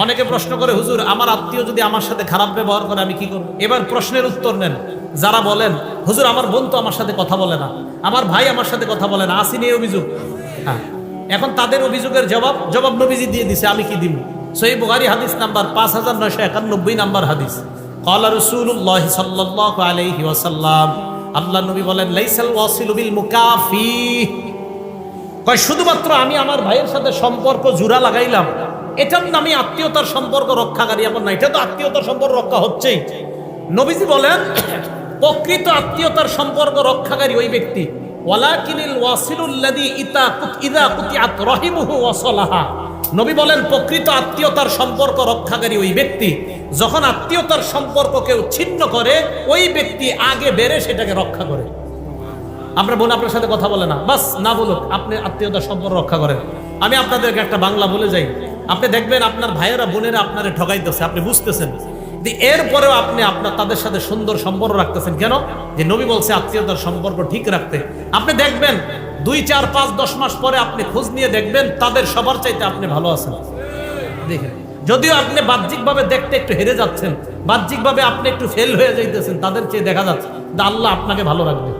অনেকে প্রশ্ন করে, হুজুর আমার আত্মীয় যদি আমার সাথে খারাপ ব্যবহার করে আমি কি করব? এবার প্রশ্নের উত্তর নেন। যারা বলেন হুজুর আমার বোন তো আমার সাথে কথা বলে না, আমার ভাই আমার সাথে কথা বলে না, আসেনি এই অভিযোগ। হ্যাঁ, এখন তাদের অভিযোগের জবাব নবীজি দিয়ে দিছে, আমি কি দিব? সহিহ বুখারী হাদিস নাম্বার 5991 নাম্বার হাদিস। ক্বালা রাসূলুল্লাহ সাল্লাল্লাহু আলাইহি ওয়াসাল্লাম, আল্লাহ নবী বলেন, লাইসাল ওয়াসিলু বিল মুকাফি, কয় শুধুমাত্র আমি আমার ভাইয়ের সাথে সম্পর্ক জোড়া লাগাইলাম এটার নামে আত্মীয়তার সম্পর্ক রক্ষাকারী এমন না। এটা তো আত্মীয়তার সম্পর্ক রক্ষা হচ্ছেই। নবীজি বলেন প্রকৃত আত্মীয়তার সম্পর্ক রক্ষাকারী ওই ব্যক্তি, ওয়ালাকিনিল ওয়াসিলুল্লাযী ইযা কুতিআত রাহিমুহু ওয়াসালাহা। নবী বলেন প্রকৃত আত্মীয়তার সম্পর্ক রক্ষাকারী ওই ব্যক্তি, যখন আত্মীয়তার সম্পর্ক কেউ ছিন্ন করে ওই ব্যক্তি আগে বেড়ে সেটাকে রক্ষা করে। আপনার বোন আপনার সাথে কথা বলে না, বাস না বলুক, আপনি আত্মীয়তার সম্পর্ক রক্ষা করেন। আমি আপনাদেরকে একটা বাংলা বলে যাই, আপনি দেখবেন আপনার ভাইয়েরা বোনেরা আপনারে ঠকাইতেছে, আপনি বুঝতেছেন, এরপরেও আপনি তাদের সাথে সুন্দর সম্পর্ক রাখতেছেন কেন? যে নবী বলছে আত্মীয়তার সম্পর্ক ঠিক রাখতে। আপনি দেখবেন 2, 4, 5, 10 মাস পরে আপনি খোঁজ নিয়ে দেখবেন তাদের সবার চাইতে আপনি ভালো আছেন। দেখেন, যদিও আপনি বাহ্যিকভাবে দেখতে একটু হেরে যাচ্ছেন, বাহ্যিকভাবে আপনি একটু ফেল হয়ে যাইতেছেন, তাদের চেয়ে দেখা যাচ্ছে আল্লাহ আপনাকে ভালো রাখবে।